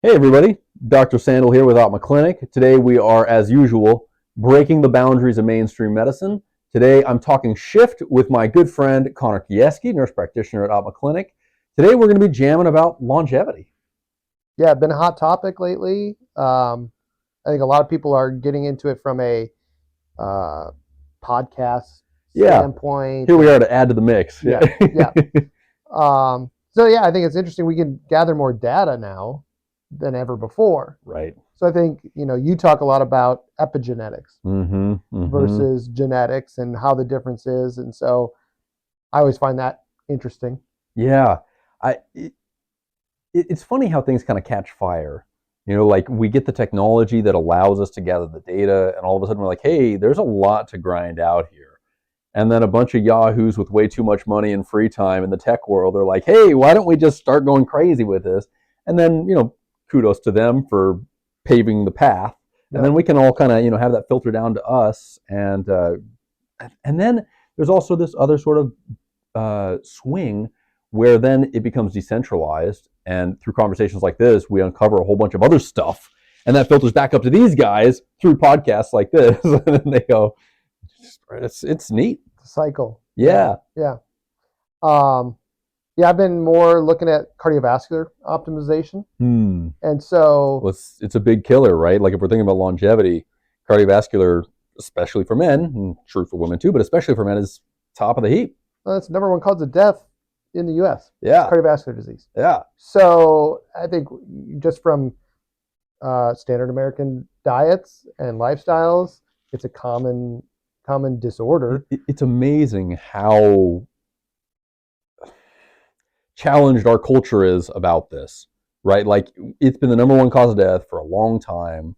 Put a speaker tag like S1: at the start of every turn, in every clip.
S1: Hey everybody, Dr. Sandal here with Optima Clinic. Today we are, as usual, breaking the boundaries of mainstream medicine. Today I'm talking shift with my good friend Conner Keyeski, nurse practitioner at Optima Clinic. Today we're going to be jamming about longevity.
S2: Yeah, been a hot topic lately. I think a lot of people are getting into it from a uh, podcast
S1: Yeah,
S2: standpoint.
S1: here we are to add to the mix.
S2: Yeah, yeah. So yeah, I think it's interesting. We can gather more data now than ever before.
S1: Right.
S2: So I think you talk a lot about epigenetics
S1: Mm-hmm. Mm-hmm.
S2: versus genetics and how the difference is, and so I always find that interesting.
S1: Yeah. I. It's funny how things kind of catch fire. Like we get the technology that allows us to gather the data, and all of a sudden we're like, hey, there's a lot to grind out here. And then a bunch of yahoos with way too much money and free time in the tech world are like, hey, why don't we just start going crazy with this? And then, kudos to them for paving the path. And then
S2: Yep.
S1: we can all kind of, have that filter down to us. And then there's also this other sort of swing where then it becomes decentralized. And through conversations like this, we uncover a whole bunch of other stuff. And that filters back up to these guys through podcasts like this. And then they go, it's neat.
S2: Cycle.
S1: Yeah.
S2: Yeah. Um, yeah, I've been more looking at cardiovascular optimization.
S1: Hmm.
S2: And so
S1: Well, it's a big killer, right? Like if we're thinking about longevity, cardiovascular, especially for men, and true for women too, but especially for men, is top of the heap.
S2: that's the number one cause of death in the U.S.
S1: Yeah.
S2: Cardiovascular disease.
S1: Yeah.
S2: So I think just from standard American diets and lifestyles, it's a common disorder.
S1: It's amazing how challenged our culture is about this, right? Like it's been the number one cause of death for a long time,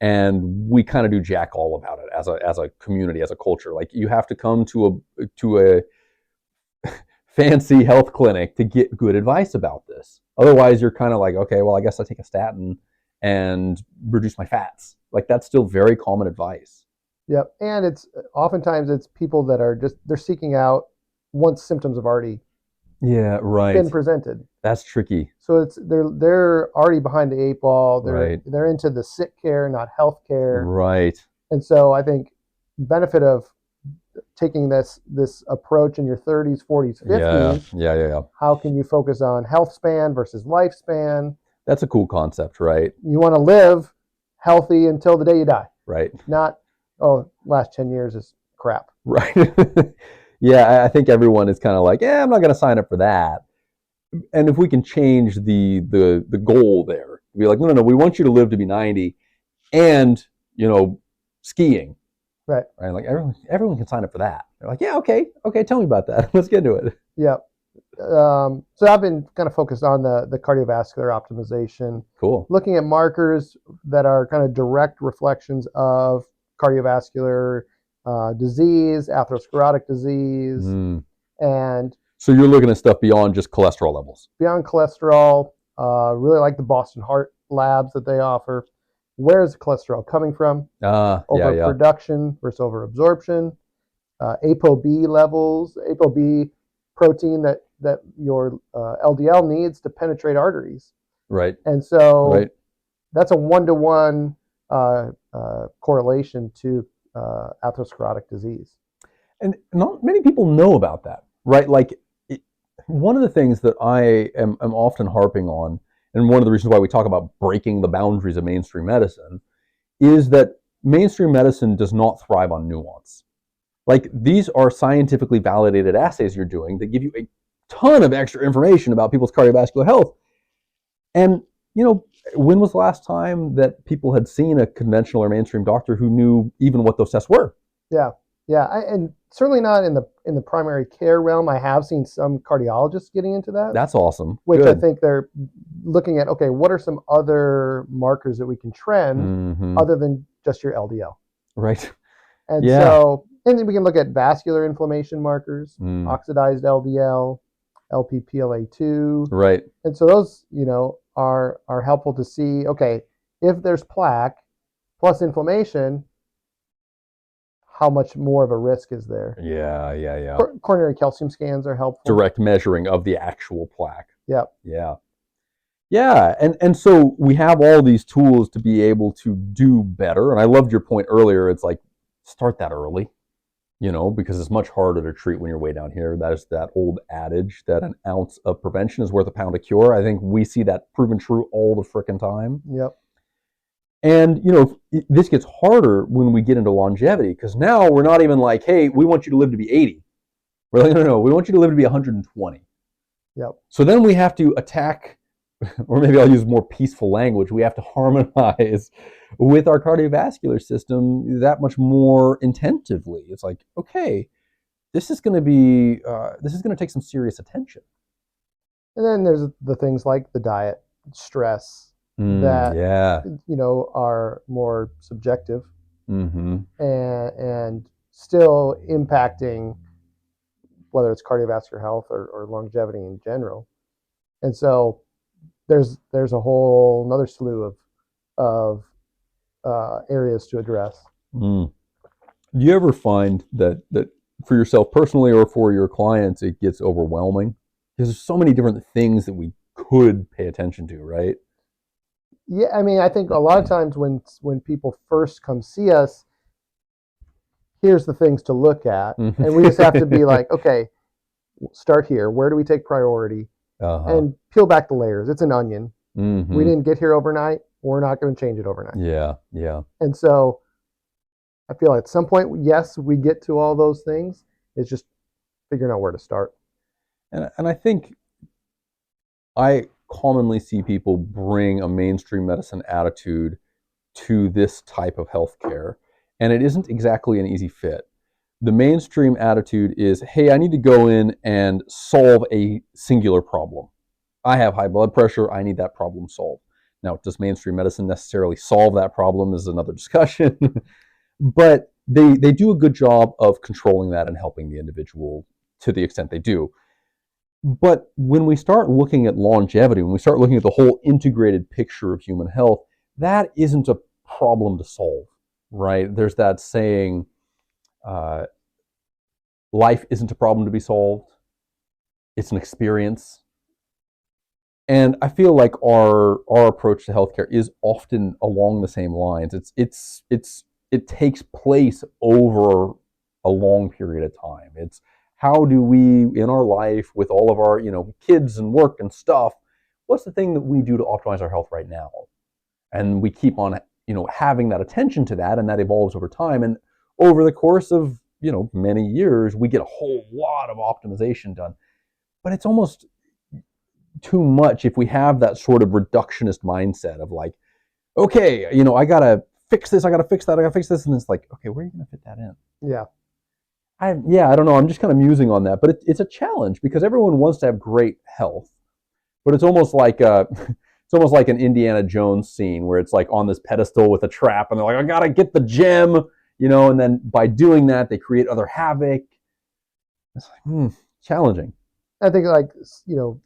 S1: and we kind of do jack all about it as a community, as a culture. Like you have to come to a fancy health clinic to get good advice about this. Otherwise, you're kind of like, okay, well, I guess I take a statin and reduce my fats. Like that's still very common advice.
S2: Yep. And it's oftentimes it's people that are just they're seeking out once symptoms have already
S1: Yeah, right.
S2: been presented.
S1: That's tricky.
S2: So they're already behind the eight ball. They're
S1: Right.
S2: they're into the sick care, not health care.
S1: Right.
S2: And so I think benefit of taking this approach in your 30s, 40s,
S1: Yeah.
S2: 50s,
S1: Yeah.
S2: how can you focus on health span versus lifespan?
S1: That's a cool concept, right?
S2: You want to live healthy until the day you die,
S1: Right.
S2: not, oh, last 10 years is crap.
S1: Right. Yeah, I think everyone is kind of like, yeah, I'm not going to sign up for that. And if we can change the goal there, be like, no, we want you to live to be 90, and skiing,
S2: Right.
S1: right? Like everyone can sign up for that. They're like, yeah, okay, tell me about that. Let's get into it.
S2: Yeah. So I've been kind of focused on the cardiovascular optimization,
S1: Cool.
S2: looking at markers that are kind of direct reflections of cardiovascular disease, atherosclerotic disease,
S1: Mm.
S2: and
S1: So you're looking at stuff beyond just cholesterol levels.
S2: beyond cholesterol. Really like the Boston Heart Labs that they offer. Where is the cholesterol coming from?
S1: Yeah.
S2: Overproduction versus overabsorption. ApoB levels, ApoB protein that your LDL needs to penetrate arteries.
S1: Right.
S2: And so
S1: Right.
S2: that's a one-to-one correlation to atherosclerotic disease.
S1: And not many people know about that, right? Like one of the things that I am often harping on, and one of the reasons why we talk about breaking the boundaries of mainstream medicine, is that mainstream medicine does not thrive on nuance. Like these are scientifically validated assays you're doing that give you a ton of extra information about people's cardiovascular health. And when was the last time that people had seen a conventional or mainstream doctor who knew even what those tests were?
S2: Yeah, yeah, and certainly not in the primary care realm. I have seen some cardiologists getting into that,
S1: That's awesome.
S2: which I
S1: Good.
S2: think they're looking at. Okay, what are some other markers that we can trend
S1: Mm-hmm.
S2: other than just your LDL?
S1: Right.
S2: And
S1: Yeah.
S2: so, and then we can look at vascular inflammation markers, oxidized LDL, LPPLA2,
S1: Right.
S2: and so those are helpful to see. Okay, if there's plaque plus inflammation, how much more of a risk is there?
S1: Yeah.
S2: Coronary calcium scans are helpful.
S1: Direct measuring of the actual plaque.
S2: Yep.
S1: Yeah. Yeah, and so we have all these tools to be able to do better. And I loved your point earlier. It's like start that early, because it's much harder to treat when you're way down here. That is that old adage that an ounce of prevention is worth a pound of cure. I think we see that proven true all the frickin' time.
S2: Yep.
S1: And this gets harder when we get into longevity because now we're not even like, hey, we want you to live to be 80. We're like, no, we want you to live to be 120.
S2: Yep.
S1: So then we have to attack, or maybe I'll use more peaceful language. We have to harmonize with our cardiovascular system that much more intentively. It's like, okay, this is going to take some serious attention.
S2: And then there's the things like the diet, stress, that
S1: Yeah.
S2: are more subjective
S1: Mm-hmm.
S2: and still impacting whether it's cardiovascular health or longevity in general. And so there's a whole another slew of areas to address.
S1: Mm. Do you ever find that for yourself personally or for your clients, it gets overwhelming? Because there's so many different things that we could pay attention to, right?
S2: Yeah, I mean, I think a lot of times when people first come see us, here's the things to look at,
S1: Mm-hmm.
S2: and we just have to be like, okay, start here. Where do we take priority?
S1: Uh-huh.
S2: And peel back the layers. It's an onion.
S1: Mm-hmm.
S2: We didn't get here overnight. We're not going to change it overnight.
S1: Yeah, yeah.
S2: And so I feel at some point, yes, we get to all those things. It's just figuring out where to start.
S1: And I think I commonly see people bring a mainstream medicine attitude to this type of healthcare, and it isn't exactly an easy fit. The mainstream attitude is, hey, I need to go in and solve a singular problem. I have high blood pressure. I need that problem solved. Now, does mainstream medicine necessarily solve that problem is another discussion, but they do a good job of controlling that and helping the individual to the extent they do. But when we start looking at longevity, when we start looking at the whole integrated picture of human health, that isn't a problem to solve, right? There's that saying, uh, life isn't a problem to be solved, it's an experience. And I feel like our approach to healthcare is often along the same lines. It takes place over a long period of time. It's how do we in our life with all of our kids and work and stuff, what's the thing that we do to optimize our health right now? And we keep on having that attention to that, and that evolves over time. And over the course of many years, we get a whole lot of optimization done. But it's almost too much if we have that sort of reductionist mindset of like, okay, I gotta fix this, I gotta fix that, I gotta fix this, and it's like, okay, where are you gonna fit that in?
S2: Yeah.
S1: I don't know. I'm just kind of musing on that, but it's a challenge because everyone wants to have great health, but it's almost like it's almost like an Indiana Jones scene where it's like on this pedestal with a trap, and they're like, I gotta get the gem, and then by doing that, they create other havoc. It's like, challenging.
S2: I think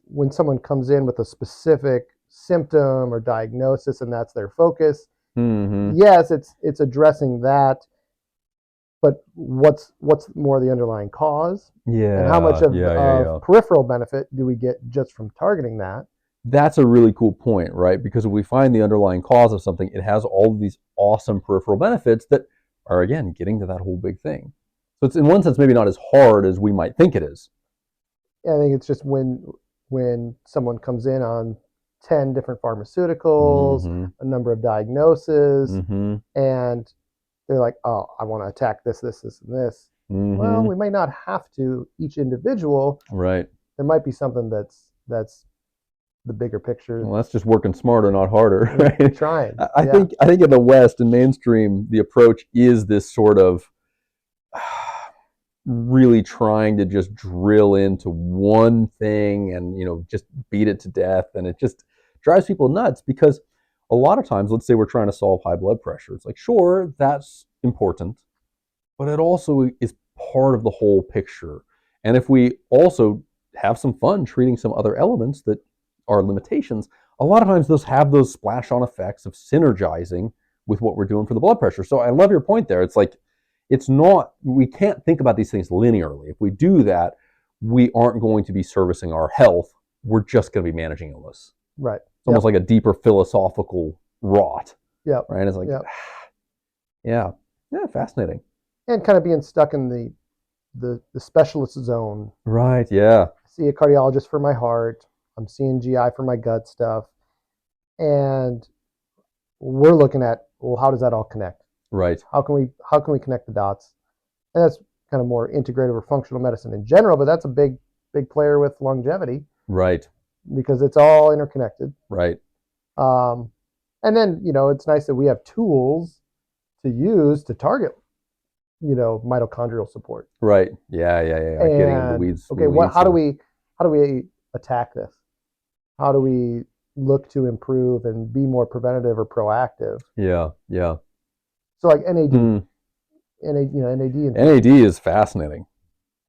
S2: when someone comes in with a specific symptom or diagnosis and that's their focus,
S1: Mm-hmm.
S2: yes, it's addressing that, but what's more the underlying cause?
S1: Yeah.
S2: And how much of
S1: Yeah.
S2: peripheral benefit do we get just from targeting that?
S1: That's a really cool point, right? Because if we find the underlying cause of something, it has all of these awesome peripheral benefits that are, again, getting to that whole big thing. So it's in one sense maybe not as hard as we might think it is.
S2: I think it's just when someone comes in on 10 different pharmaceuticals,
S1: Mm-hmm.
S2: a number of diagnoses,
S1: Mm-hmm.
S2: and they're like, oh, I want to attack this, this, this, and this.
S1: Mm-hmm.
S2: Well, we might not have to each individual.
S1: Right.
S2: There might be something that's the bigger picture.
S1: Well, that's just working smarter, not harder, right?
S2: Trying.
S1: I think in the West and mainstream, the approach is this sort of really trying to just drill into one thing and just beat it to death, and it just drives people nuts because a lot of times, let's say we're trying to solve high blood pressure, it's like, sure, that's important, but it also is part of the whole picture. And if we also have some fun treating some other elements that are limitations, a lot of times those have those splash on effects of synergizing with what we're doing for the blood pressure. So I love your point there. It's like, we can't think about these things linearly. If we do that, we aren't going to be servicing our health. We're just going to be managing illness.
S2: Right.
S1: It's almost like a deeper philosophical rot,
S2: Yep.
S1: right? It's like,
S2: Yep.
S1: yeah, fascinating.
S2: And kind of being stuck in the specialist zone.
S1: Right, yeah.
S2: I see a cardiologist for my heart. I'm seeing GI for my gut stuff. And we're looking at, well, how does that all connect?
S1: Right.
S2: How can we connect the dots? And that's kind of more integrative or functional medicine in general, but that's a big player with longevity.
S1: Right.
S2: Because it's all interconnected.
S1: Right.
S2: And then, it's nice that we have tools to use to target, mitochondrial support.
S1: Right. Yeah.
S2: And
S1: getting into the weeds.
S2: okay, how do we attack this? How do we look to improve and be more preventative or proactive?
S1: Yeah.
S2: So like NAD, NAD.
S1: NAD is fascinating.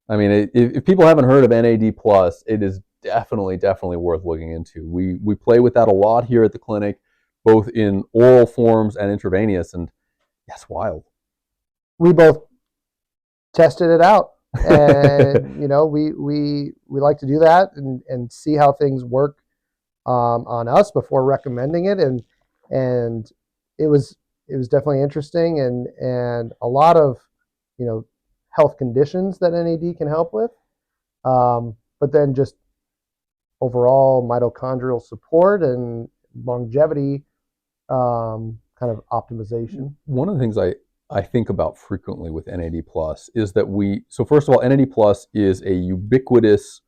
S1: I mean, if people haven't heard of NAD plus, it is definitely worth looking into. We play with that a lot here at the clinic, both in oral forms and intravenous, and that's wild.
S2: We both tested it out, and we like to do that and see how things work on us before recommending it, and it was definitely interesting, and a lot of health conditions that NAD can help with, but then just overall mitochondrial support and longevity kind of optimization.
S1: One of the things I think about frequently with NAD plus is that so first of all, NAD plus is a ubiquitous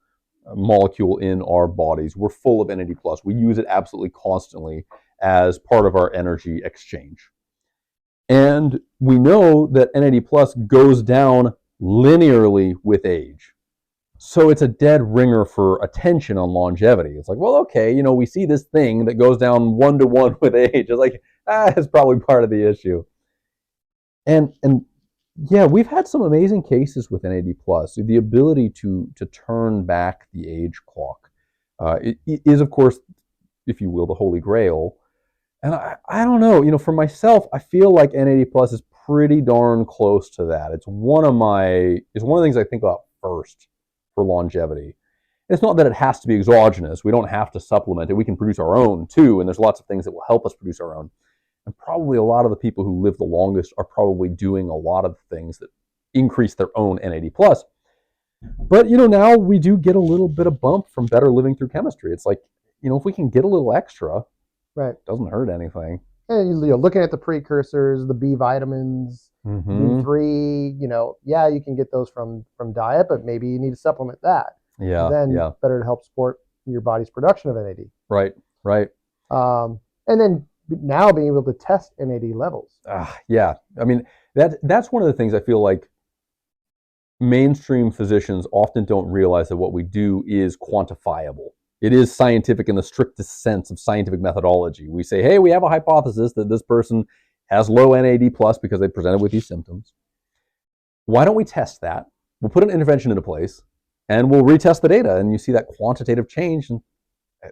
S1: molecule in our bodies. We're full of NAD plus. We use it absolutely constantly as part of our energy exchange. And we know that NAD plus goes down linearly with age. So it's a dead ringer for attention on longevity. It's like, well, okay, we see this thing that goes down 1-to-1 with age. It's like, it's probably part of the issue. And yeah, we've had some amazing cases with NAD plus. The ability to turn back the age clock it is, of course, if you will, the holy grail. And I don't know, for myself, I feel like NAD plus is pretty darn close to that. It's one of the things I think about first for longevity. It's not that it has to be exogenous. We don't have to supplement it. We can produce our own too, and there's lots of things that will help us produce our own. And probably a lot of the people who live the longest are probably doing a lot of things that increase their own NAD plus. But now we do get a little bit of bump from better living through chemistry. It's like, if we can get a little extra,
S2: right,
S1: it doesn't hurt anything.
S2: And looking at the precursors, the B vitamins, B3, you can get those from diet, but maybe you need to supplement that.
S1: Yeah.
S2: Then better to help support your body's production of NAD.
S1: Right.
S2: And then now being able to test NAD levels.
S1: Yeah. I mean, that's one of the things I feel like mainstream physicians often don't realize that what we do is quantifiable. It is scientific in the strictest sense of scientific methodology. We say, hey, we have a hypothesis that this person has low NAD plus because they presented with these symptoms. Why don't we test that? We'll put an intervention into place and we'll retest the data, and you see that quantitative change, and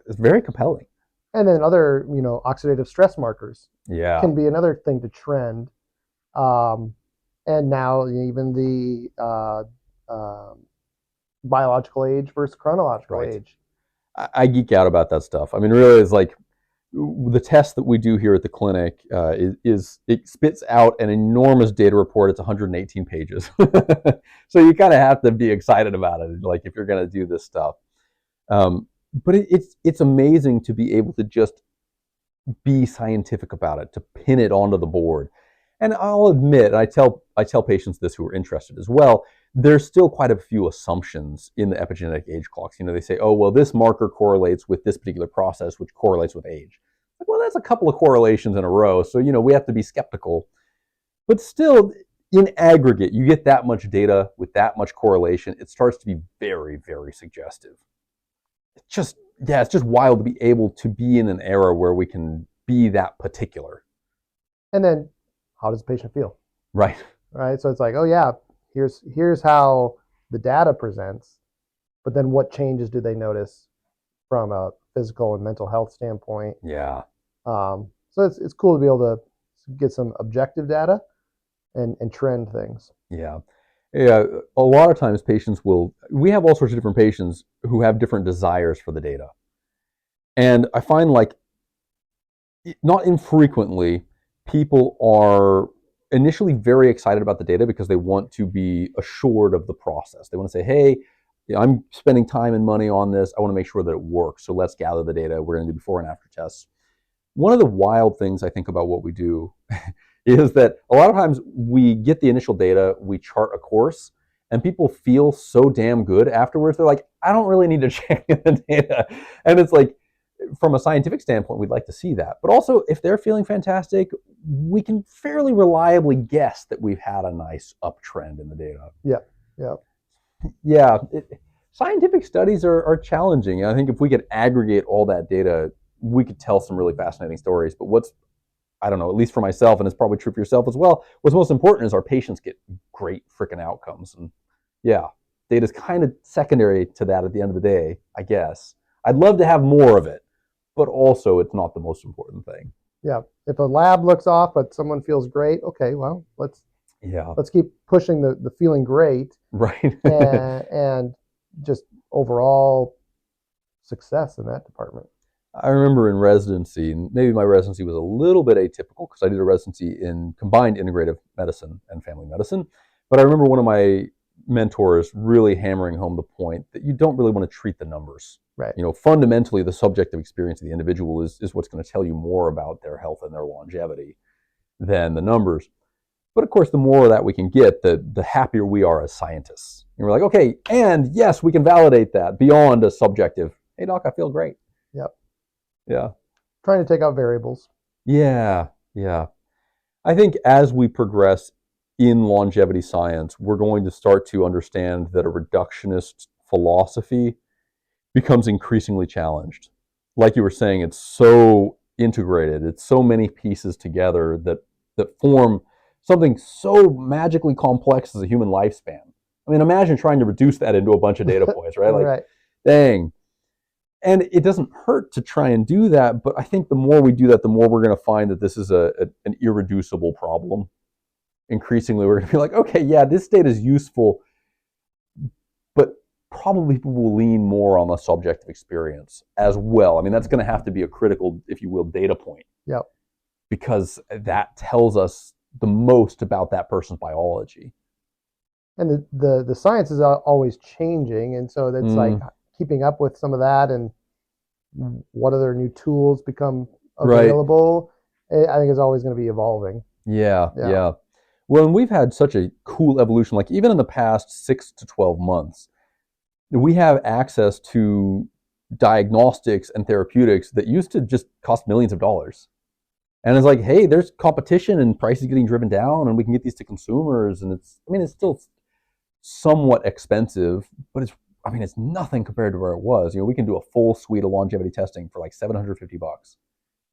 S1: it's very compelling.
S2: And then other, oxidative stress markers can be another thing to trend. And now even the biological age versus chronological age.
S1: I geek out about that stuff. I mean, really, it's like the test that we do here at the clinic it spits out an enormous data report. It's 118 pages. So you kind of have to be excited about it, like if you're going to do this stuff. But it's amazing to be able to just be scientific about it, to pin it onto the board. And I'll admit, and I tell patients this who are interested as well, there's still quite a few assumptions in the epigenetic age clocks. They say, oh, well, this marker correlates with this particular process, which correlates with age. Well, that's a couple of correlations in a row, so we have to be skeptical. But still, in aggregate, you get that much data with that much correlation, it starts to be very, very suggestive. It's just wild to be able to be in an era where we can be that particular.
S2: And then, how does the patient feel?
S1: Right.
S2: So it's like, oh yeah, here's how the data presents, but then what changes do they notice from a physical and mental health standpoint?
S1: Yeah.
S2: So it's cool to be able to get some objective data and trend things.
S1: Yeah. Yeah. A lot of times we have all sorts of different patients who have different desires for the data. And I find like not infrequently, people are initially very excited about the data because they want to be assured of the process. They want to say, hey, I'm spending time and money on this. I want to make sure that it works. So let's gather the data. We're going to do before and after tests. One of the wild things I think about what we do is that a lot of times we get the initial data, we chart a course, and people feel so damn good afterwards. They're like, I don't really need to check the data. And it's like, from a scientific standpoint, we'd like to see that. But also, if they're feeling fantastic, we can fairly reliably guess that we've had a nice uptrend in the data.
S2: Yeah, yeah.
S1: Yeah, scientific studies are challenging. I think if we could aggregate all that data, we could tell some really fascinating stories. But what's, I don't know, at least for myself, and it's probably true for yourself as well, what's most important is our patients get great freaking outcomes. And yeah, data is kind of secondary to that at the end of the day, I guess. I'd love to have more of it, but also it's not the most important thing.
S2: Yeah. If a lab looks off, but someone feels great, okay, well, let's keep pushing the feeling great,
S1: right,
S2: and just overall success in that department.
S1: I remember in residency, and maybe my residency was a little bit atypical because I did a residency in combined integrative medicine and family medicine. But I remember one of my mentors really hammering home the point that you don't really want to treat the numbers.
S2: Right.
S1: Fundamentally, the subjective experience of the individual is what's going to tell you more about their health and their longevity than the numbers. But of course, the more of that we can get, the happier we are as scientists. And we're like, okay, and yes, we can validate that beyond a subjective, hey, doc, I feel great.
S2: Yep.
S1: Yeah.
S2: Trying to take out variables.
S1: Yeah. Yeah. I think as we progress in longevity science, we're going to start to understand that a reductionist philosophy becomes increasingly challenged. Like you were saying, it's so integrated, it's so many pieces together that form something so magically complex as a human lifespan. I mean, imagine trying to reduce that into a bunch of data points, right? Like,
S2: Right.
S1: dang. And it doesn't hurt to try and do that, but I think the more we do that, the more we're going to find that this is an irreducible problem. Increasingly, we're going to be like, okay, yeah, this data is useful, but probably people will lean more on the subjective experience as well. I mean, that's going to have to be a critical, if you will, data point.
S2: Yep.
S1: Because that tells us the most about that person's biology.
S2: And the science is always changing, and so that's like keeping up with some of that, and what other new tools become available. Right. I think is always going to be evolving.
S1: Yeah. Well, and we've had such a cool evolution, like even in the past 6 to 12 months, we have access to diagnostics and therapeutics that used to just cost millions of dollars. And it's like, hey, there's competition and prices getting driven down, and we can get these to consumers. And it's still somewhat expensive, but it's nothing compared to where it was. We can do a full suite of longevity testing for like $750.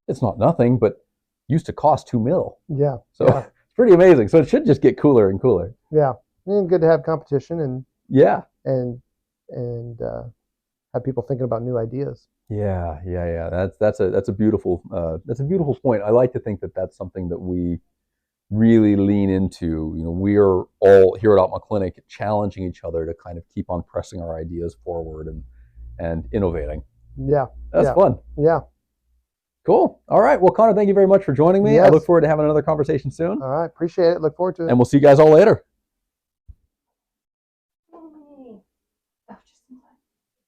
S1: It's not nothing, but used to cost $2 million.
S2: Yeah.
S1: So it's pretty amazing. So it should just get cooler and cooler.
S2: Yeah. And good to have competition and have people thinking about new ideas.
S1: Yeah. That's a beautiful point. I like to think that that's something that we really lean into. We are all here at Optima Clinic challenging each other to kind of keep on pressing our ideas forward and innovating.
S2: Yeah.
S1: That's fun.
S2: Yeah.
S1: Cool. All right. Well, Connor, thank you very much for joining me. Yes. I look forward to having another conversation soon.
S2: All right. Appreciate it. Look forward to it.
S1: And we'll see you guys all later.